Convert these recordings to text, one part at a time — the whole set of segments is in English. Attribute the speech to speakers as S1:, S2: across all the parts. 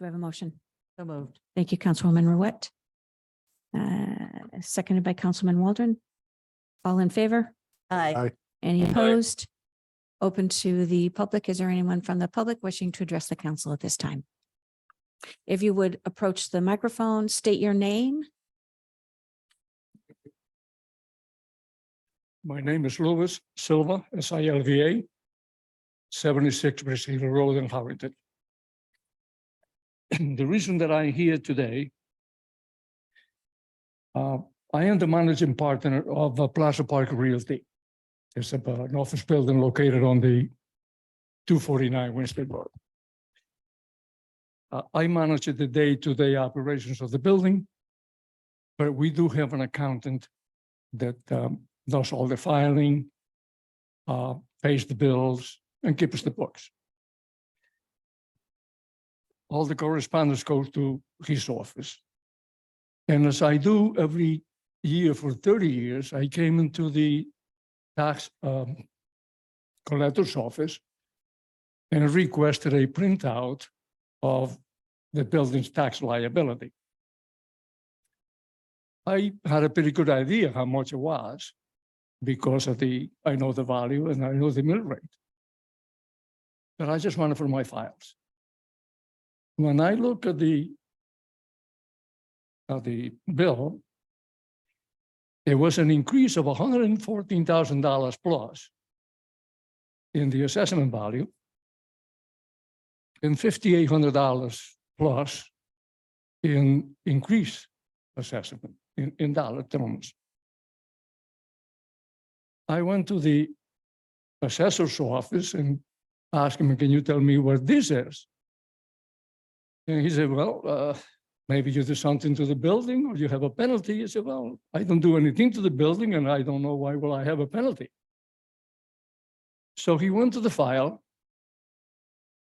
S1: Do I have a motion?
S2: So moved.
S1: Thank you, Councilwoman Ruette. Seconded by Councilman Waldron. All in favor?
S2: Aye.
S1: Any opposed? Open to the public. Is there anyone from the public wishing to address the council at this time? If you would approach the microphone, state your name.
S3: My name is Louis Silva, SILVA, 76 Brazil Road in Harrington. The reason that I'm here today, I am the managing partner of Plaza Park Realty. It's an office building located on the 249 Winston Road. I manage the day-to-day operations of the building, but we do have an accountant that does all the filing, pays the bills, and keeps the books. All the correspondence goes to his office. And as I do every year for 30 years, I came into the tax collector's office and requested a printout of the building's tax liability. I had a pretty good idea how much it was because of I know the value and I know the mill rate. But I just wanted for my files. When I look at the bill, it was an increase of $114,000 plus in the assessment value and $5,800 plus in increased assessment in dollar terms. I went to the assessor's office and asked him, can you tell me what this is? And he said, well, maybe you do something to the building or you have a penalty. I said, well, I don't do anything to the building and I don't know why will I have a penalty. So he went to the file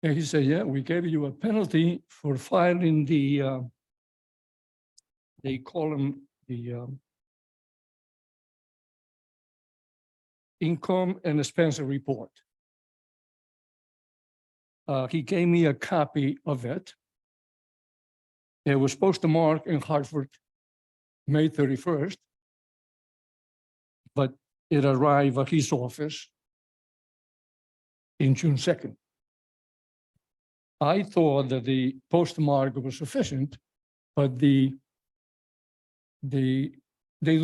S3: and he said, yeah, we gave you a penalty for filing they call them the income and expense report. He gave me a copy of it. It was postmarked in Hartford, May 31st, but it arrived at his office in June 2nd. I thought that the postmark was sufficient, but they do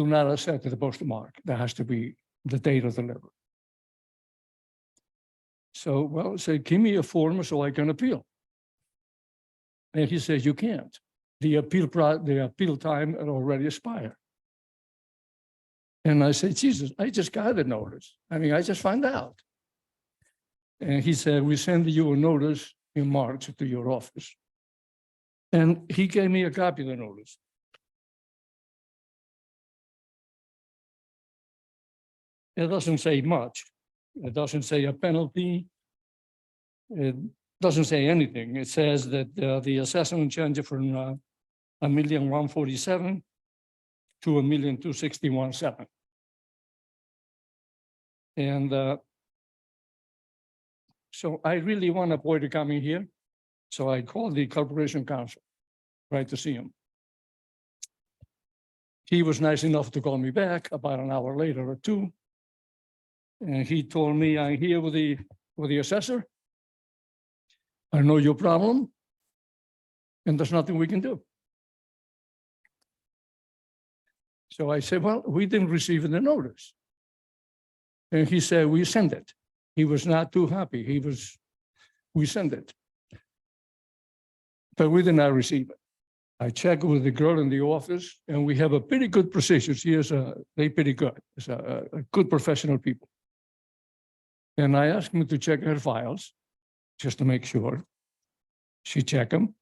S3: not accept the postmark. That has to be the date of delivery. So, well, I said, give me a form so I can appeal. And he said, you can't. The appeal time had already expired. And I said, Jesus, I just got the notice. I mean, I just found out. And he said, we send you a notice in March to your office. And he gave me a copy of the notice. It doesn't say much. It doesn't say a penalty. It doesn't say anything. It says that the assessment changed from $1,147,000 to $1,261,700. And so I really want to avoid coming here. So I called the corporation counsel, right, to see him. He was nice enough to call me back about an hour later or two. And he told me, I'm here with the assessor. I know your problem, and there's nothing we can do. So I said, well, we didn't receive the notice. And he said, we sent it. He was not too happy. We sent it. But we did not receive it. I checked with the girl in the office, and we have a pretty good procedure. They're pretty good. It's a good professional people. And I asked him to check her files, just to make sure. She checked them.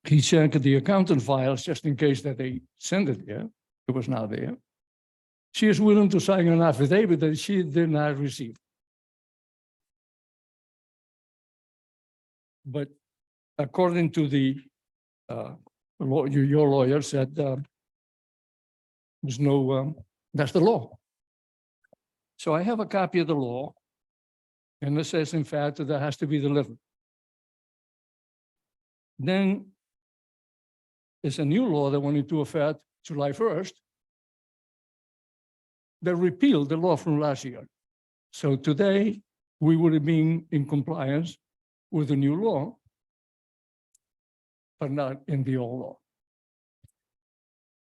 S3: He checked the accountant files just in case that they sent it there. It was not there. She is willing to sign an affidavit that she did not receive. But according to your lawyer said, there's no, that's the law. So I have a copy of the law, and it says, in fact, that has to be delivered. Then there's a new law that went into effect July 1st that repealed the law from last year. So today, we would have been in compliance with the new law, but not in the old law.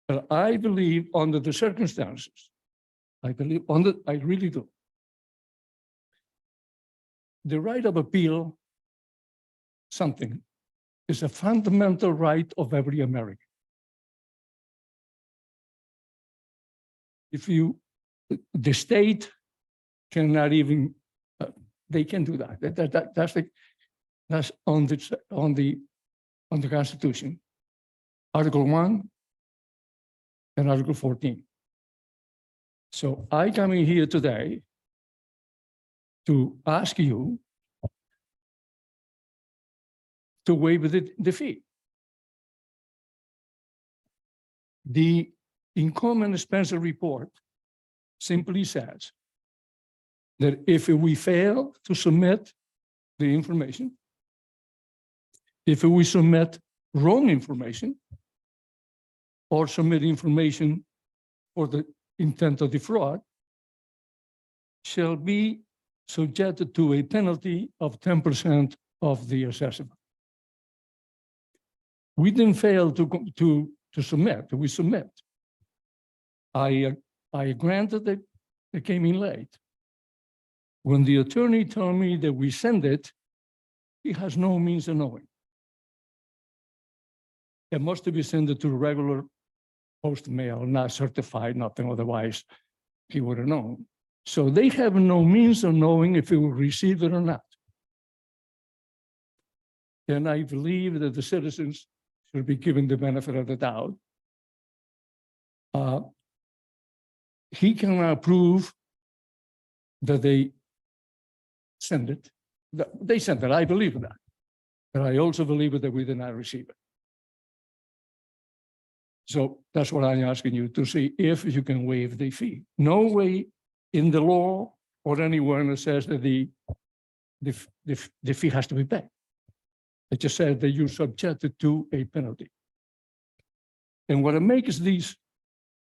S3: But I believe under the circumstances, I really do. The right of appeal, something, is a fundamental right of every American. If you, the state cannot even, they can do that. That's on the Constitution, Article 1 and Article 14. So I come in here today to ask you to waive the fee. The income and expense report simply says that if we fail to submit the information, if we submit wrong information or submit information for the intent of defraud, shall be subjected to a penalty of 10% of the assessment. We didn't fail to submit, we submit. I granted that it came in late. When the attorney told me that we send it, he has no means of knowing. It must be sent to regular post mail, not certified, nothing, otherwise he would have known. So they have no means of knowing if he will receive it or not. And I believe that the citizens should be given the benefit of the doubt. He cannot prove that they send it. They sent it, I believe that. But I also believe that we did not receive it. So that's what I'm asking you to see if you can waive the fee. No way in the law or anywhere that says that the fee has to be paid. It just says that you're subjected to a penalty. And what makes these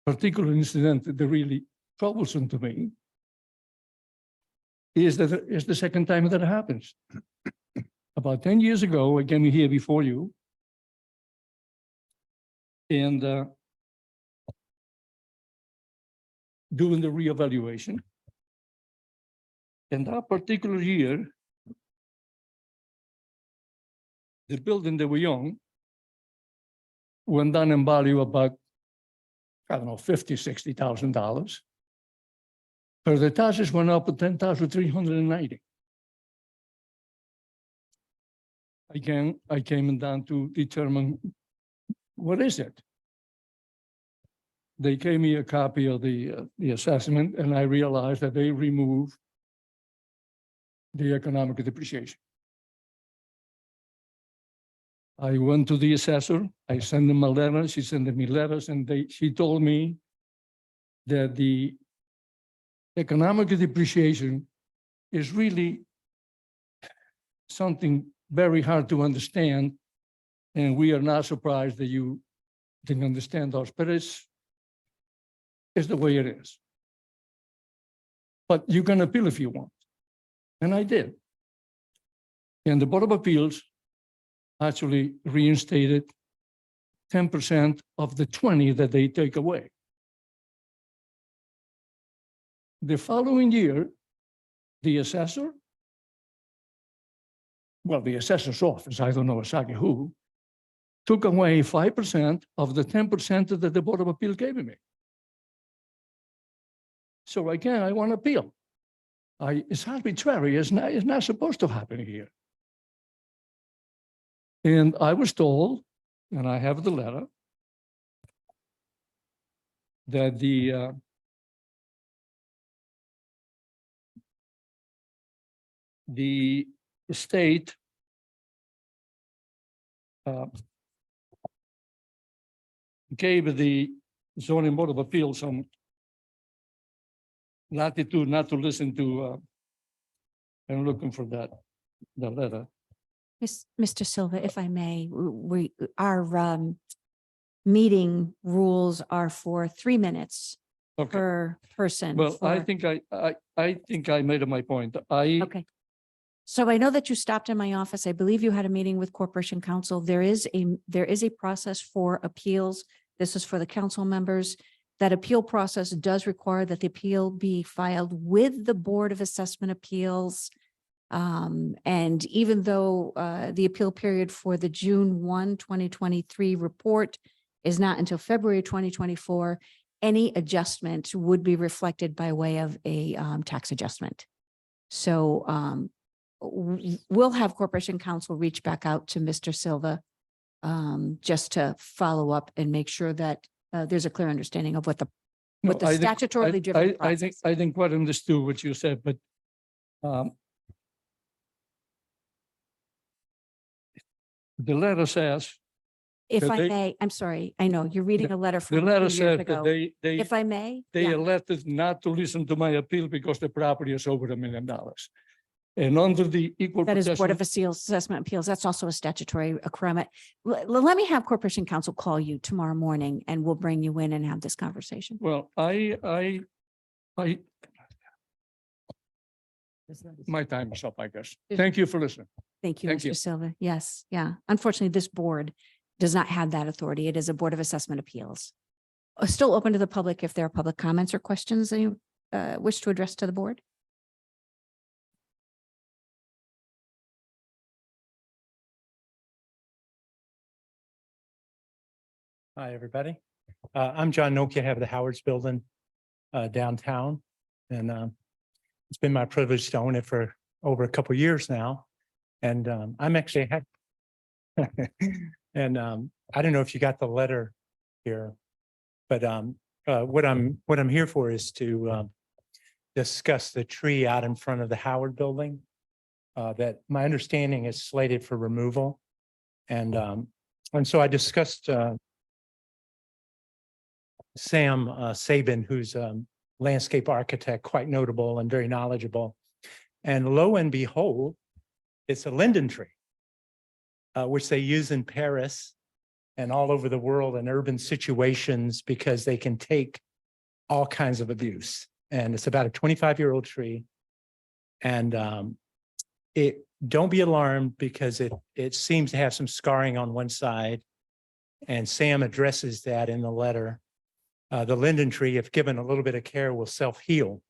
S3: particular incidents that really troublesome to me is that it's the second time that it happens. About 10 years ago, I came here before you, and doing the reevaluation. In that particular year, the building that we own went down in value about, I don't know, $50,000, $60,000. But the taxes went up to $10,390. Again, I came down to determine what is it. They gave me a copy of the assessment, and I realized that they removed the economic depreciation. I went to the assessor, I sent them a letter, she sent me letters, and she told me that the economic depreciation is really something very hard to understand, and we are not surprised that you didn't understand us, but it's the way it is. But you can appeal if you want, and I did. And the Board of Appeals actually reinstated 10% of the 20 that they take away. The following year, the assessor, well, the assessor's office, I don't know exactly who, took away 5% of the 10% that the Board of Appeals gave me. So again, I want to appeal. It's arbitrary, it's not supposed to happen here. And I was told, and I have the letter, that the state gave the zoning board of appeals some latitude not to listen to, I'm looking for that letter.
S1: Mr. Silva, if I may, our meeting rules are for 3 minutes
S3: Okay.
S1: per person.
S3: Well, I
S1: for-
S3: think I think I made my point.
S1: Okay. So I know that you stopped in my office. I believe you had a meeting with Corporation Counsel. There is a process for appeals. This is for the council members. That appeal process does require that the appeal be filed with the Board of Assessment Appeals. And even though the appeal period for the June 1, 2023 report is not until February 2024, any adjustment would be reflected by way of a tax adjustment. So we'll have Corporation Counsel reach back out to Mr. Silva just to follow up and make sure that there's a clear understanding of what the
S3: I think-
S1: statutorily driven process.
S3: I think quite understood what you said, but the letter says,
S1: If
S3: that
S1: I
S3: they-
S1: may, I'm sorry, I know you're reading a letter
S3: the
S1: from
S3: letter
S1: 2 years
S3: says that
S1: ago. If I may,
S3: they
S1: yeah.
S3: elected not to listen to my appeal because the property is over $1 million. And under the equal
S1: That is Board of
S3: protection,
S1: Assessment Appeals. That's also a statutory requirement. Let me have Corporation Counsel call you tomorrow morning and we'll bring you in and have this conversation.
S3: well, my time is up, I guess. Thank you for listening.
S1: Thank you,
S3: Thank you.
S1: Mr. Silva. Yes, yeah. Unfortunately, this board does not have that authority. It is a Board of Assessment Appeals. Still open to the public if there are public comments or questions that you wish to address to the board.
S2: Hi, everybody. I'm John Nokia, I have the Howard's Building downtown. And it's been my privilege to own it for over a couple of years now. And I'm actually and I don't know if you got the letter here, but what I'm here for is to discuss the tree out in front of the Howard Building that my understanding is slated for removal. And so I discussed Sam Sabin, who's a landscape architect, quite notable and very knowledgeable. And lo and behold, it's a linden tree, which they use in Paris and all over the world in urban situations because they can take all kinds of abuse. And it's about a 25-year-old tree. And don't be alarmed because it seems to have some scarring on one side. And Sam addresses that in the letter. The linden tree, if given a little bit of care, will self-heal.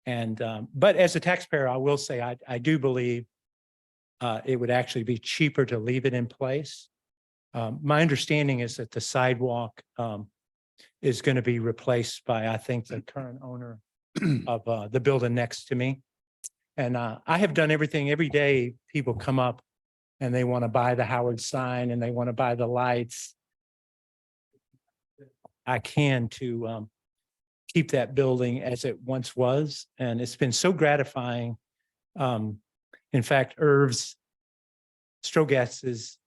S2: And but as a taxpayer, I will say I do believe it would actually be cheaper to leave it in place. My understanding is that the sidewalk is going to be replaced by, I think, the current owner of the building next to me. And I have done everything. Every day people come up and they want to buy the Howard sign and they want to buy the lights. I can to keep that building as it once was. And it's been so gratifying. In fact, Irv's Strogatz's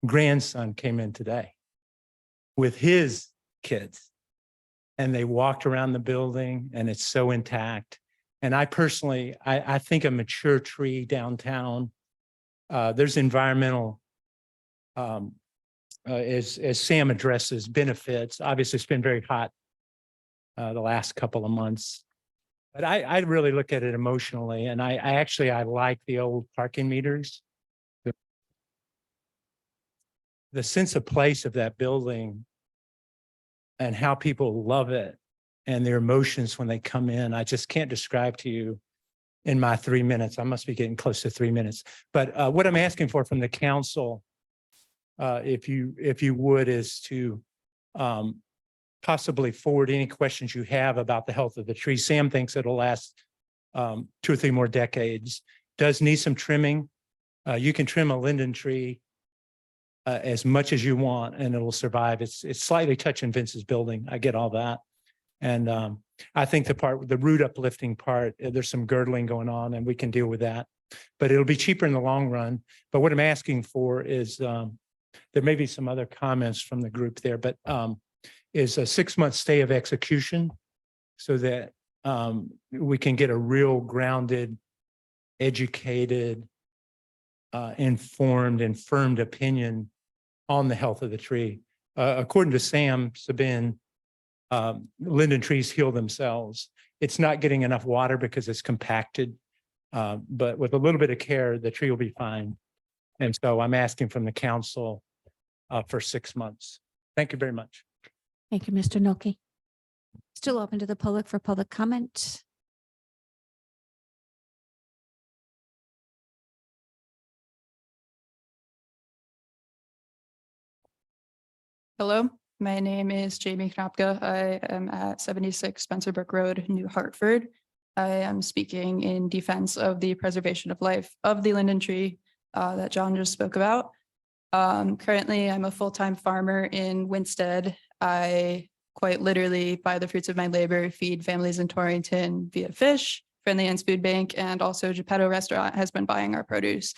S2: grandson came in today with his kids. And they walked around the building and it's so intact. And I personally, I think a mature tree downtown, there's environmental, as Sam addresses, benefits. Obviously, it's been very hot the last couple of months. But I really look at it emotionally. And I like the old parking meters. The sense of place of that building and how people love it and their emotions when they come in, I just can't describe to you in my 3 minutes. I must be getting close to 3 minutes. But what I'm asking for from the council, if you would, is to possibly forward any questions you have about the health of the tree. Sam thinks it'll last 2 or 3 more decades. Does need some trimming. You can trim a linden tree as much as you want and it'll survive. It's slightly touching Vince's building. I get all that. And I think the root uplifting part, there's some girdling going on and we can deal with that, but it'll be cheaper in the long run. But what I'm asking for is, there may be some other comments from the group there, but is a 6-month stay of execution so that we can get a real grounded, educated informed and firmed opinion on the health of the tree. According to Sam Sabin, linden trees heal themselves. It's not getting enough water because it's compacted. But with a little bit of care, the tree will be fine. And so I'm asking from the council for 6 months. Thank you very much.
S1: Thank you, Mr. Noki. Still open to the public for public comment.
S4: Hello, my name is Jamie Knopka. I am at 76 Spencer Brook Road, New Hartford. I am speaking in defense of the preservation of life of the linden tree that John just spoke about. Currently, I'm a full-time farmer in Winstead. I quite literally, by the fruits of my labor, feed families in Torrington via fish. Friendly Hands Food Bank and also Geppetto Restaurant has been buying our produce.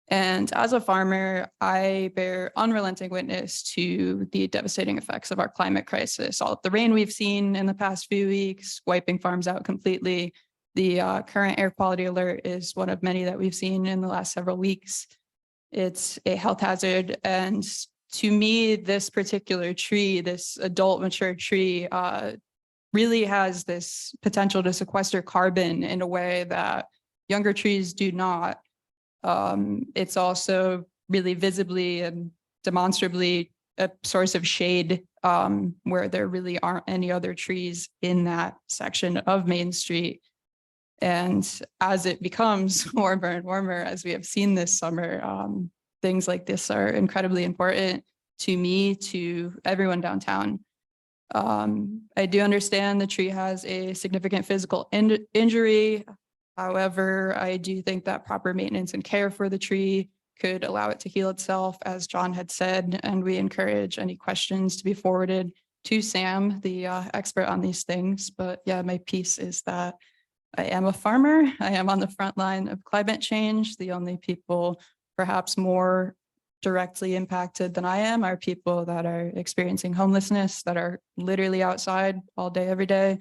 S4: And as a farmer, I bear unrelenting witness to the devastating effects of our climate crisis. All of the rain we've seen in the past few weeks, wiping farms out completely. The current air quality alert is one of many that we've seen in the last several weeks. It's a health hazard. And to me, this particular tree, this adult mature tree, really has this potential to sequester carbon in a way that younger trees do not. It's also really visibly and demonstrably a source of shade where there really aren't any other trees in that section of Main Street. And as it becomes warmer and warmer, as we have seen this summer, things like this are incredibly important to me, to everyone downtown. I do understand the tree has a significant physical injury. However, I do think that proper maintenance and care for the tree could allow it to heal itself, as John had said, and we encourage any questions to be forwarded to Sam, the expert on these things. But yeah, my piece is that I am a farmer. I am on the front line of climate change. The only people perhaps more directly impacted than I am are people that are experiencing homelessness, that are literally outside all day, every day,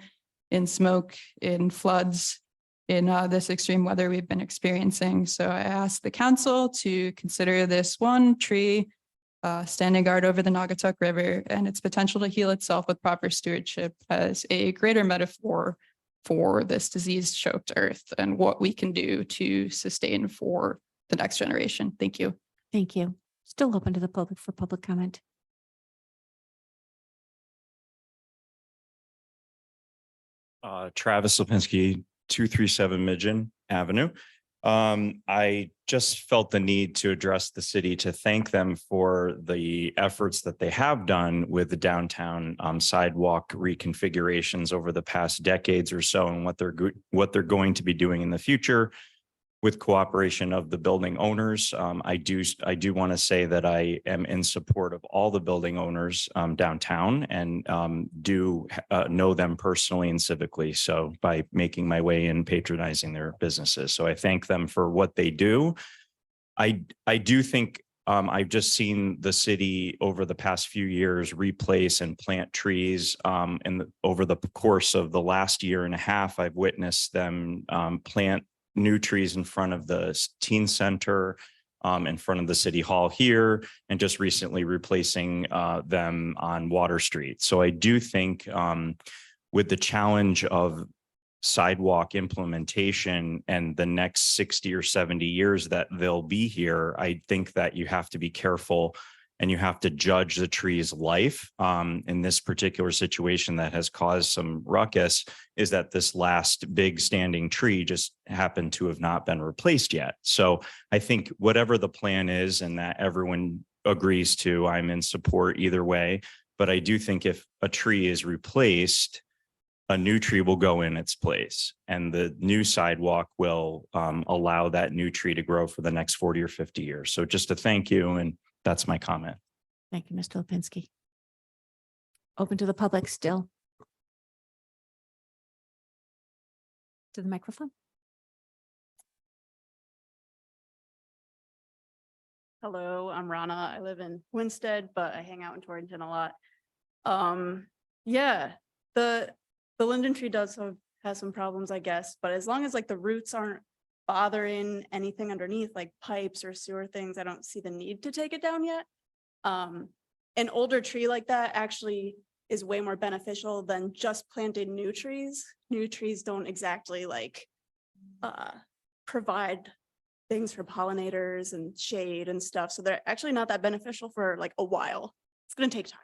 S4: in smoke, in floods, in this extreme weather we've been experiencing. So I asked the council to consider this one tree standing guard over the Naugatuck River and its potential to heal itself with proper stewardship as a greater metaphor for this disease-choked earth and what we can do to sustain for the next generation. Thank you.
S1: Thank you. Still open to the public for public comment.
S5: Travis Lipinski, 237 Midgeon Avenue. I just felt the need to address the city to thank them for the efforts that they have done with the downtown sidewalk reconfigurations over the past decades or so, and what they're going to be doing in the future with cooperation of the building owners. I do want to say that I am in support of all the building owners downtown and do know them personally and civically. So by making my way in, patronizing their businesses. So I thank them for what they do. I do think I've just seen the city over the past few years replace and plant trees. And over the course of the last year and a half, I've witnessed them plant new trees in front of the teen center, in front of the city hall here, and just recently replacing them on Water Street. So I do think with the challenge of sidewalk implementation and the next 60 or 70 years that they'll be here, I think that you have to be careful and you have to judge the tree's life. In this particular situation that has caused some ruckus is that this last big standing tree just happened to have not been replaced yet. So I think whatever the plan is and that everyone agrees to, I'm in support either way. But I do think if a tree is replaced, a new tree will go in its place, and the new sidewalk will allow that new tree to grow for the next 40 or 50 years. So just to thank you, and that's my comment.
S1: Thank you, Mr. Lipinski. Open to the public still. To the microphone.
S6: Hello, I'm Rana. I live in Winstead, but I hang out in Torrington a lot. Yeah, the linden tree has some problems, I guess, but as long as like the roots aren't bothering anything underneath like pipes or sewer things. I don't see the need to take it down yet. An older tree like that actually is way more beneficial than just planting new trees. New trees don't exactly like provide things for pollinators and shade and stuff. So they're actually not that beneficial for like a while. It's gonna take time.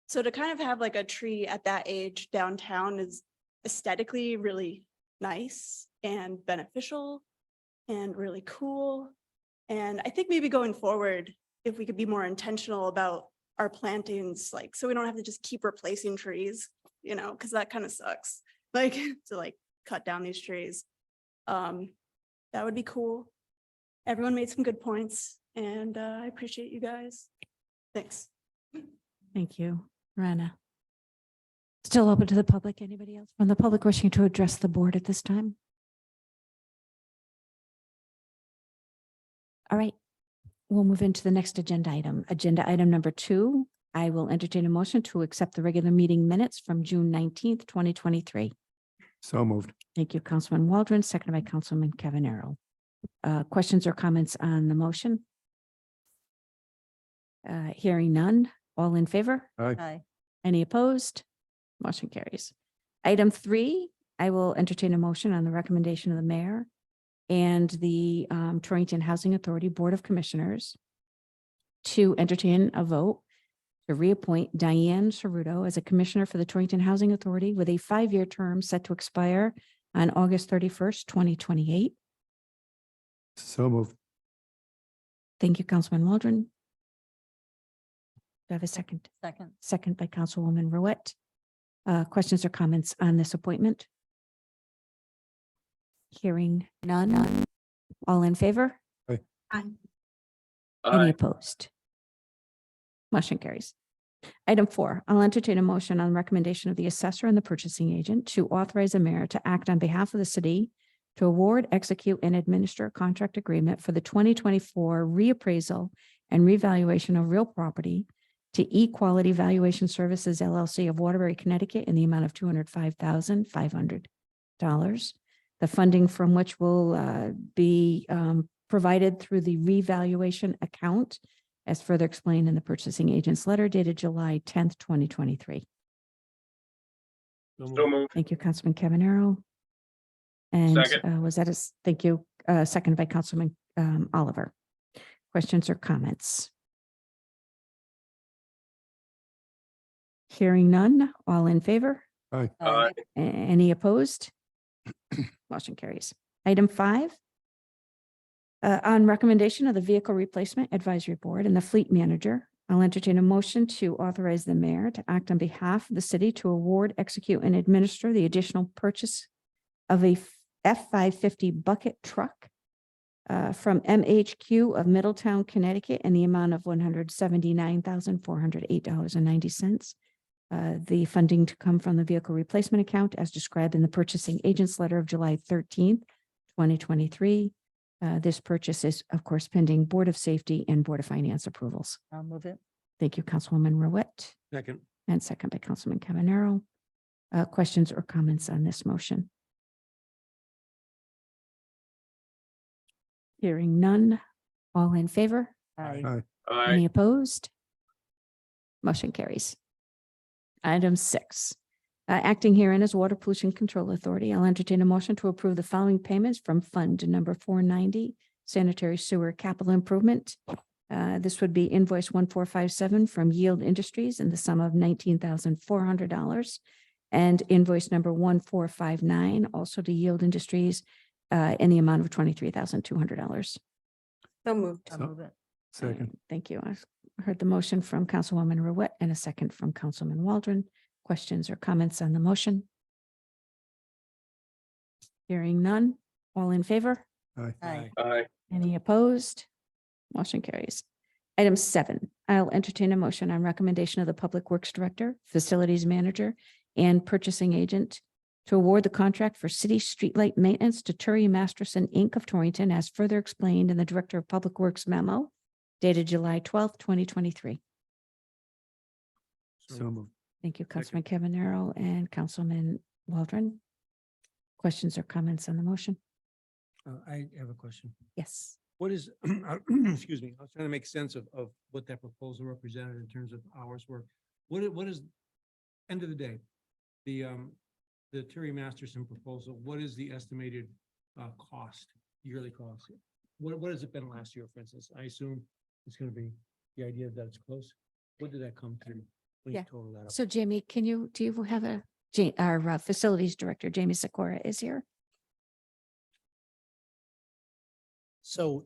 S6: So to kind of have like a tree at that age downtown is aesthetically really nice and beneficial and really cool. And I think maybe going forward, if we could be more intentional about our plantings, like, so we don't have to just keep replacing trees, you know, because that kind of sucks. Like to like cut down these trees. That would be cool. Everyone made some good points and I appreciate you guys. Thanks.
S1: Thank you, Rana. Still open to the public. Anybody else from the public wishing to address the board at this time? All right, we'll move into the next agenda item. Agenda item number 2. I will entertain a motion to accept the regular meeting minutes from June 19th, 2023.
S7: So moved.
S1: Thank you, Councilman Waldron, seconded by Councilman Cavanero. Questions or comments on the motion? Hearing none. All in favor?
S7: Aye.
S1: Any opposed? Motion carries. Item 3, I will entertain a motion on the recommendation of the mayor and the Torrington Housing Authority Board of Commissioners to entertain a vote to reappoint Diane Ceruto as a commissioner for the Torrington Housing Authority with a 5-year term set to expire on August 31st, 2028.
S7: So moved.
S1: Thank you, Councilman Waldron. Do I have a second?
S8: Second.
S1: Second by Councilwoman Ruette. Questions or comments on this appointment? Hearing none. All in favor?
S7: Aye.
S1: Any opposed? Motion carries. Item 4, I'll entertain a motion on recommendation of the assessor and the purchasing agent to authorize the mayor to act on behalf of the city to award, execute, and administer a contract agreement for the 2024 reappraisal and revaluation of real property to E-Quality Valuation Services LLC of Waterbury, Connecticut in the amount of $205,500. The funding from which will be provided through the revaluation account as further explained in the purchasing agent's letter dated July 10th, 2023.
S3: So moved.
S1: Thank you, Councilman Cavanero. And was that thank you, seconded by Councilman Oliver. Questions or comments? Hearing none, all in favor?
S7: Aye.
S1: Any opposed? Motion carries. Item 5. On recommendation of the Vehicle Replacement Advisory Board and the Fleet Manager, I'll entertain a motion to authorize the mayor to act on behalf of the city to award, execute, and administer the additional purchase of a F-550 bucket truck from MHQ of Middletown, Connecticut in the amount of $179,408.90. The funding to come from the vehicle replacement account as described in the purchasing agent's letter of July 13th, 2023. This purchase is, of course, pending Board of Safety and Board of Finance approvals.
S8: I'll move it.
S1: Thank you, Councilwoman Ruette,
S3: Second.
S1: and second by Councilman Cavanero. Questions or comments on this motion? Hearing none. All in favor?
S8: Aye.
S1: Any opposed? Motion carries. Item 6. Acting herein as Water Pollution Control Authority, I'll entertain a motion to approve the following payments from Fund number 490, Sanitary Sewer Capital Improvement. This would be invoice 1457 from Yield Industries in the sum of $19,400 and invoice number 1459 also to Yield Industries in the amount of $23,200.
S8: So moved.
S7: So-
S8: I'll move it.
S7: Second.
S1: Thank you. I heard the motion from Councilwoman Ruette and a second from Councilman Waldron. Questions or comments on the motion? Hearing none. All in favor?
S8: Aye.
S1: Any opposed? Motion carries. Item 7, I'll entertain a motion on recommendation of the Public Works Director, Facilities Manager, and Purchasing Agent to award the contract for city streetlight maintenance to Turi Masterson, Inc. of Torrington, as further explained in the Director of Public Works memo dated July 12th, 2023.
S7: So moved.
S1: Thank you, Councilman Cavanero and Councilman Waldron. Questions or comments on the motion?
S9: I have a question.
S1: Yes.
S9: What is, excuse me, I was trying to make sense of what that proposal represented in terms of hours work. What is, end of the day, the Terry Masterson proposal, what is the estimated cost, yearly cost? What has it been last year, for instance? I assume it's gonna be the idea that it's close. What did that come to? When you
S1: Yeah.
S9: total that up?
S1: So Jamie, do you have our facilities director, Jamie Sikora is here.
S10: So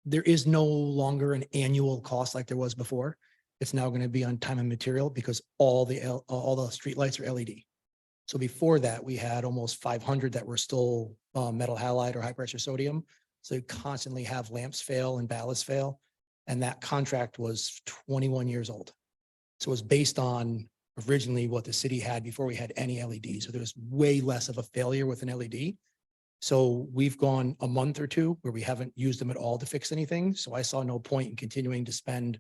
S10: there is no longer an annual cost like there was before. It's now going to be on time and material because all the streetlights are LED. So before that, we had almost 500 that were still metal halide or high pressure sodium. So you constantly have lamps fail and ballasts fail. And that contract was 21 years old. So it was based on originally what the city had before we had any LED. So there was way less of a failure with an LED. So we've gone a month or two where we haven't used them at all to fix anything. So I saw no point in continuing to spend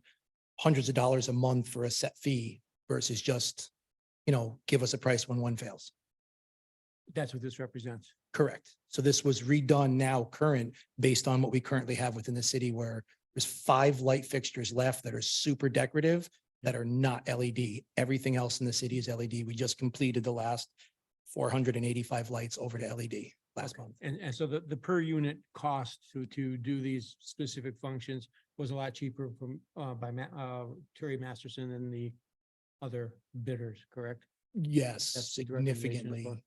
S10: hundreds of dollars a month for a set fee versus just, give us a price when one fails.
S9: That's what this represents.
S10: Correct. So this was redone now current based on what we currently have within the city where there's 5 light fixtures left that are super decorative that are not LED. Everything else in the city is LED. We just completed the last 485 lights over to LED last month.
S9: And so the per unit cost to do these specific functions was a lot cheaper from by Terry Masterson than the other bidders, correct?
S10: Yes,
S9: That's the recommendation as well.
S10: significantly.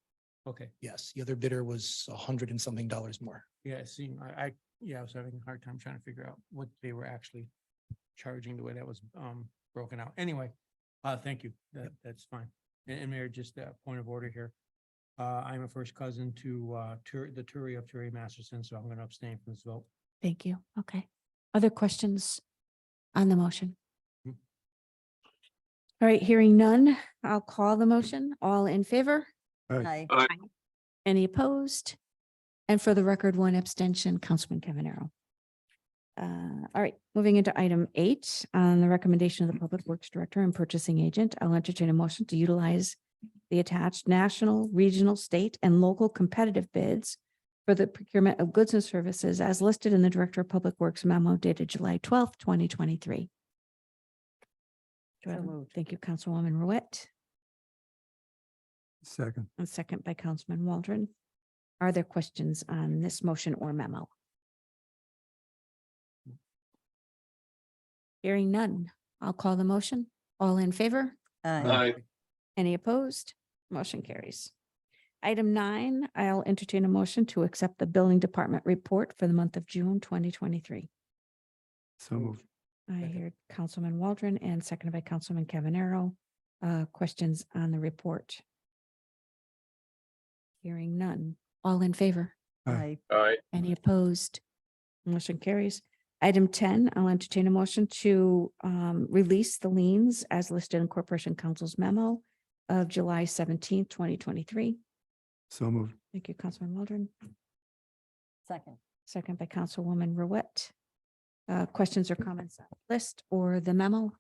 S9: Okay,
S10: Yes, the other bidder was $100 and something more.
S9: yeah, it seemed, I was having a hard time trying to figure out what they were actually charging the way that was broken out. Anyway, thank you. That's fine. And Mayor, just a point of order here. I'm a first cousin to the Terry of Terry Masterson, so I'm going to abstain from this vote.
S1: Thank you. Okay. Other questions on the motion?
S9: Hmm.
S1: All right, hearing none, I'll call the motion. All in favor?
S8: Aye.
S1: Any opposed? And for the record, one abstention, Councilman Cavanero. All right, moving into item 8, on the recommendation of the Public Works Director and Purchasing Agent, I'll entertain a motion to utilize the attached national, regional, state, and local competitive bids for the procurement of goods and services as listed in the Director of Public Works memo dated July 12th, 2023. Do I have
S8: So
S1: a-
S8: moved.
S1: Thank you, Councilwoman Ruette,
S7: Second.
S1: and second by Councilman Waldron. Are there questions on this motion or memo? Hearing none, I'll call the motion. All in favor?
S8: Aye.
S1: Any opposed? Motion carries. Item 9, I'll entertain a motion to accept the Building Department report for the month of June 2023.
S7: So moved.
S1: I
S9: Second.
S1: heard Councilman Waldron and seconded by Councilman Cavanero. Questions on the report? Hearing none. All in favor?
S8: Aye.
S1: Any opposed? Motion carries. Item 10, I'll entertain a motion to release the liens as listed in Corporation Council's memo of July 17th, 2023.
S7: So moved.
S1: Thank you, Councilman Waldron.
S8: Second.
S1: Second by Councilwoman Ruette. Questions or comments on the list or the memo?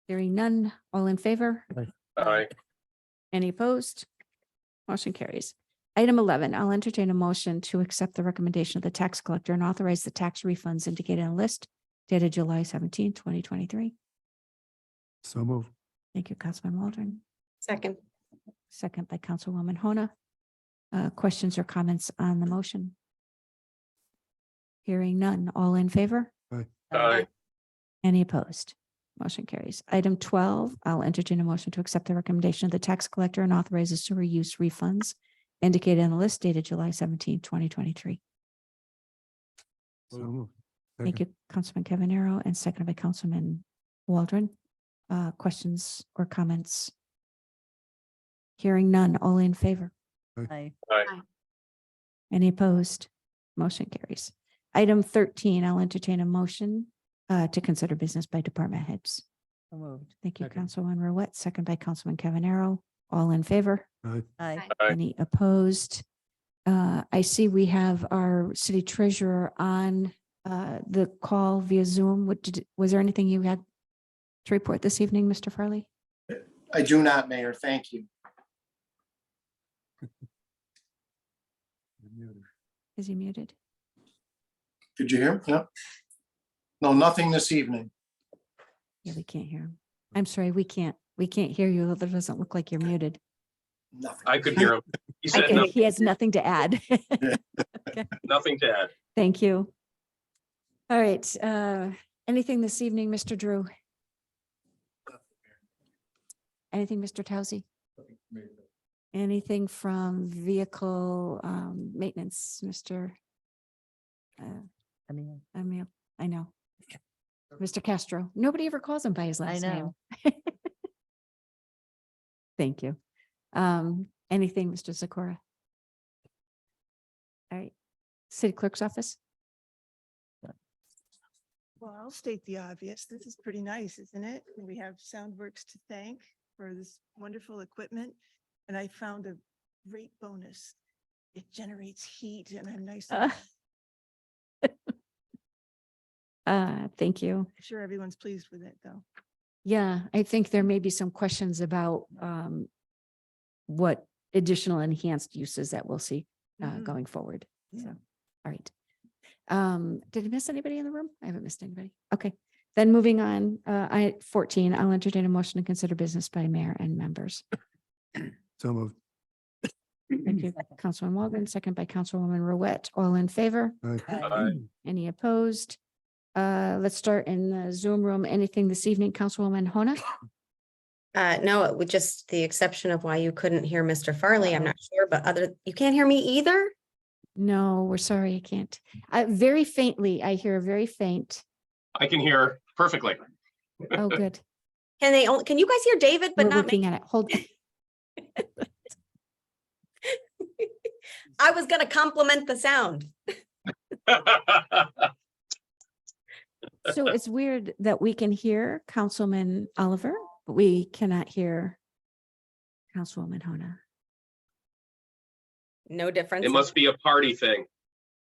S1: Hearing none, all in favor?
S8: Aye.
S1: Any opposed? Motion carries. Item 11, I'll entertain a motion to accept the recommendation of the tax collector and authorize the tax refunds indicated on the list dated July 17, 2023.
S7: So moved.
S1: Thank you, Councilman Waldron.
S8: Second.
S1: Second by Councilwoman Hona. Questions or comments on the motion? Hearing none. All in favor?
S8: Aye.
S1: Any opposed? Motion carries. Item 12, I'll entertain a motion to accept the recommendation of the tax collector and authorize the sewer use refunds indicated on the list dated July 17, 2023.
S7: So moved.
S1: Thank you, Councilman Cavanero, and seconded by Councilman Waldron. Questions or comments? Hearing none. All in favor?
S8: Aye.
S1: Any opposed? Motion carries. Item 13, I'll entertain a motion to consider business by department heads.
S8: So moved.
S1: Thank you,
S9: Second.
S1: Councilwoman Ruette, second by Councilman Cavanero. All in favor?
S8: Aye.
S1: Any opposed? I see we have our city treasurer on the call via Zoom. Was there anything you had to report this evening, Mr. Farley?
S11: I do not, Mayor. Thank you.
S1: Is he muted?
S11: Did you hear? Yeah. No, nothing this evening.
S1: Yeah, we can't hear him. I'm sorry, we can't hear you. It doesn't look like you're muted.
S11: Nothing.
S12: I could hear him. He said
S1: Okay, he has nothing to add.
S12: nothing to add.
S1: Thank you. All right, anything this evening, Mr. Drew? Anything, Mr. Tausi? Anything from vehicle maintenance, Mr.
S8: I mean,
S1: Emil? I know. Mr. Castro. Nobody ever calls him by his
S8: I
S1: last name.
S8: know.
S1: Thank you. Anything, Mr. Zakora? All right. City Clerk's Office?
S13: Well, I'll state the obvious. This is pretty nice, isn't it? We have Soundworks to thank for this wonderful equipment. And I found a great bonus. It generates heat and I'm nice. and-
S1: Thank you.
S13: I'm sure everyone's pleased with it, though.
S1: Yeah, I think there may be some questions about what additional enhanced uses that we'll see
S13: Mhm.
S1: going forward.
S13: Yeah.
S1: So, all right. Did I miss anybody in the room? I haven't missed anybody. Okay, then moving on, 14, I'll entertain a motion to consider business by mayor and members.
S7: So moved.
S1: Thank you, Councilman Walden, second by Councilwoman Ruette. All in favor?
S12: Aye.
S1: Any opposed? Let's start in the Zoom room. Anything this evening, Councilwoman Hona?
S14: No, with just the exception of why you couldn't hear Mr. Farley, I'm not sure, but you can't hear me either?
S1: No, we're sorry, I can't. Very faintly, I hear very faint.
S12: I can hear perfectly.
S1: Oh, good.
S14: Can you guys hear David, but
S1: We're
S14: not
S1: working
S14: me?
S1: on it. Hold.
S14: I was gonna compliment the sound.
S1: So it's weird that we can hear Councilman Oliver, but we cannot hear Councilwoman Hona.
S14: No difference.
S12: It must be a party thing.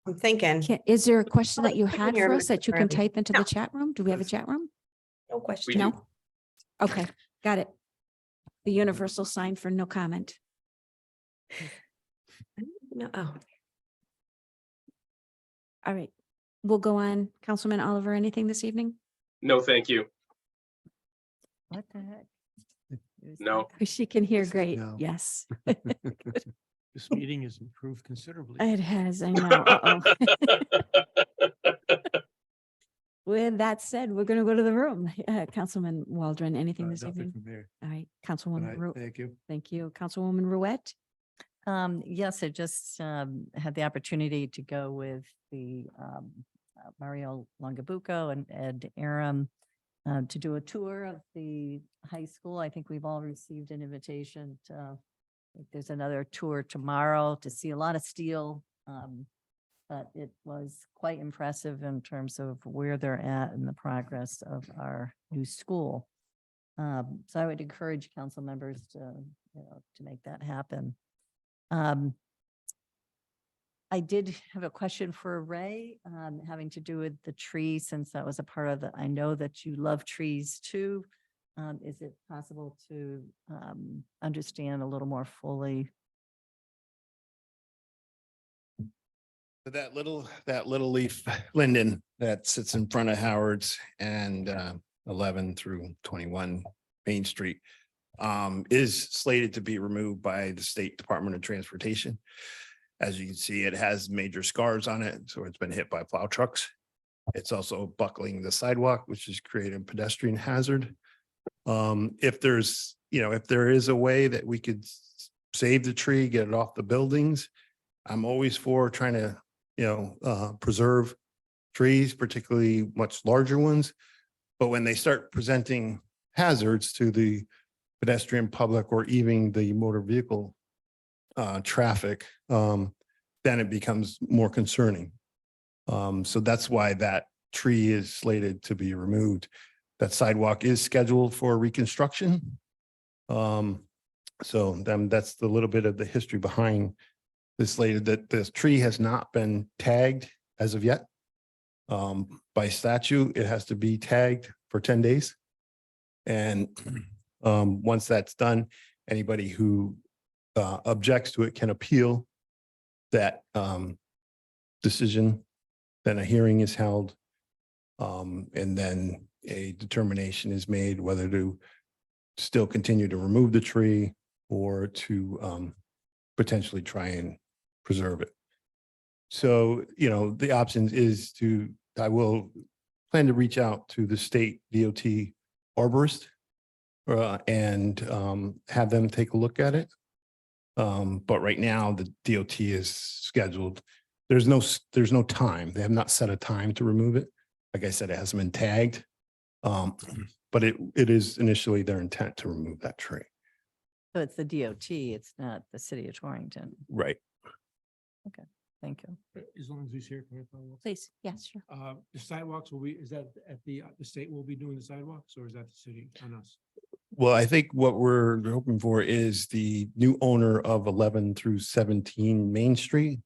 S14: I'm thinking,
S1: Is there a question that you
S14: I can
S1: had
S14: hear
S1: for us
S14: Mr.
S1: that you can
S14: Farley.
S1: type into
S14: No.
S1: the chat room? Do we have a chat room?
S14: no
S12: We
S14: question.
S12: do.
S1: No? Okay, got it. The universal sign for no comment.
S14: No, oh,
S1: All right, we'll go on. Councilman Oliver, anything this evening?
S12: No, thank you.
S8: what the heck?
S12: No.
S1: She can hear great.
S7: No.
S1: Yes,
S2: This meeting has improved considerably.
S1: it has. I know. Uh-oh. With that said, we're going to go to the room. Councilman Waldron, anything this
S7: Nothing
S1: evening?
S7: from there.
S1: All right,
S7: Good
S1: Councilwoman
S7: night.
S1: Ru,
S7: Thank you.
S1: thank you. Councilwoman Ruette?
S8: Yes, I just had the opportunity to go with the Mario Longabuco and Ed Aram to do a tour of the high school. I think we've all received an invitation to, I think there's another tour tomorrow to see a lot of steel. But it was quite impressive in terms of where they're at in the progress of our new school. So I would encourage council members to make that happen. I did have a question for Ray, having to do with the tree, since that was a part of I know that you love trees too. Is it possible to understand a little more fully?
S15: That little leaf linden that sits in front of Howard's and 11 through 21 Main Street is slated to be removed by the State Department of Transportation. As you can see, it has major scars on it, so it's been hit by plow trucks. It's also buckling the sidewalk, which is creating a pedestrian hazard. If there's, if there is a way that we could save the tree, get it off the buildings, I'm always for trying to, preserve trees, particularly much larger ones. But when they start presenting hazards to the pedestrian public or even the motor vehicle traffic, then it becomes more concerning. So that's why that tree is slated to be removed. That sidewalk is scheduled for reconstruction. So then that's the little bit of the history behind this slated, that this tree has not been tagged as of yet. By statute, it has to be tagged for 10 days. And once that's done, anybody who objects to it can appeal that decision, then a hearing is held. And then a determination is made whether to still continue to remove the tree or to potentially try and preserve it. So, the option is I will plan to reach out to the state DOT arborist and have them take a look at it. But right now, the DOT is scheduled. There's no time. They have not set a time to remove it. Like I said, it hasn't been tagged. But it is initially their intent to remove that tree.
S8: So it's the DOT, it's not the city of Torrington.
S15: Right.
S8: Thank you.
S9: As long as he's here, can I follow up?
S1: Please, yes, sure.
S9: The sidewalks will be, is that at the state will be doing the sidewalks or is that the city on us?
S15: Well, I think what we're hoping for is the new owner of 11 through 17 Main Street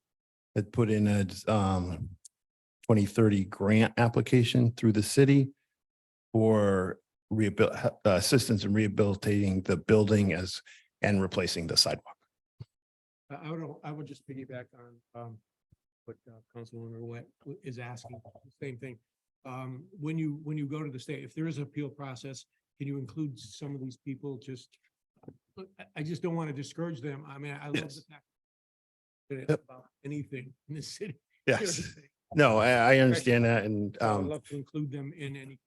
S15: had put in a 2030 grant application through the city for assistance in rehabilitating the building and replacing the sidewalk.
S9: I would just piggyback on what Councilwoman Ruette is asking, same thing. When you go to the state, if there is an appeal process, can you include some of these people? I just don't want to discourage them. I mean, I love
S15: Yes.
S9: the fact that it's about anything in the city.
S15: Yes. No, I understand that. And
S9: I'd love to include them in any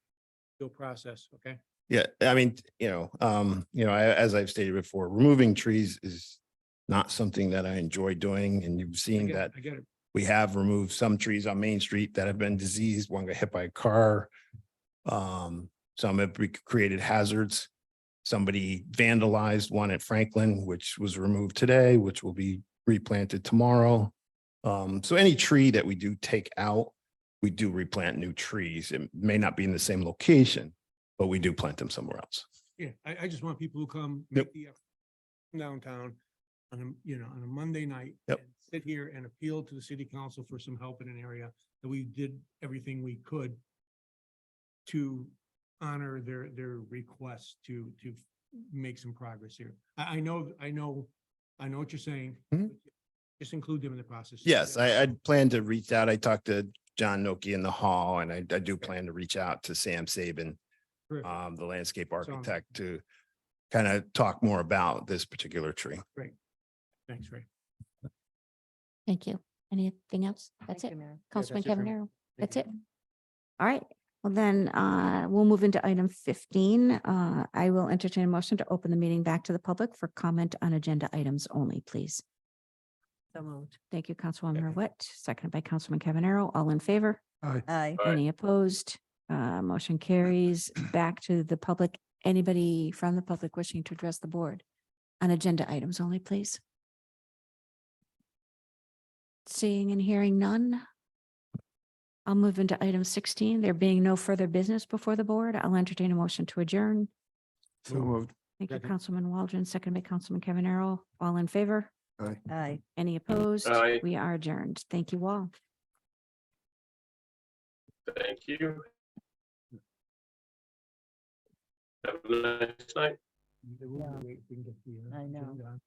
S9: appeal process, okay?
S15: yeah, I mean, as I've stated before, removing trees is not something that I enjoy doing. And you've seen that
S9: I get it.
S15: we have removed some trees on Main Street that have been diseased. One got hit by a car. Some have created hazards. Somebody vandalized one at Franklin, which was removed today, which will be replanted tomorrow. So any tree that we do take out, we do replant new trees. It may not be in the same location, but we do plant them somewhere else.
S9: Yeah, I just want people who come
S15: Yep.
S9: make the effort downtown on on a Monday night.
S15: Yep.
S9: and Sit here and appeal to the city council for some help in an area that we did everything we could to honor their request to make some progress here. I know what you're saying.
S15: Mhm.
S9: Just include them in the process.
S15: Yes, I'd plan to reach out. I talked to John Noki in the hall and I do plan to reach out to Sam Sabin,
S9: Terrific.
S15: the landscape
S9: Sounds-
S15: architect, to kind of talk more about this particular tree.
S9: Thanks, Ray.
S1: Thank you. Anything else? That's
S8: Thank
S1: it.
S8: you, Mayor.
S1: Councilman
S9: that's it for me.
S1: Cavanero,
S9: Thank
S1: that's
S9: you.
S1: it. All right, well then, we'll move into item 15. I will entertain a motion to open the meeting back to the public for comment on agenda items only, please.
S8: So moved.
S1: Thank you, Councilwoman Ruette, seconded by Councilman Cavanero. All in favor?
S8: Aye.
S12: Aye.
S1: Any opposed? Motion carries back to the public. Anybody from the public wishing to address the board on agenda items only, please? Seeing and hearing none. I'll move into item 16. There being no further business before the board, I'll entertain a motion to adjourn.
S7: So moved.
S1: Thank you,
S9: Second.
S1: Councilman Waldron, seconded by Councilman Cavanero. All in favor?
S8: Aye.
S1: Any opposed?
S12: Aye.
S1: We are adjourned. Thank you all.
S12: Thank you. Have a nice night.
S9: Wait, we can get the,
S8: I know.
S9: agenda on.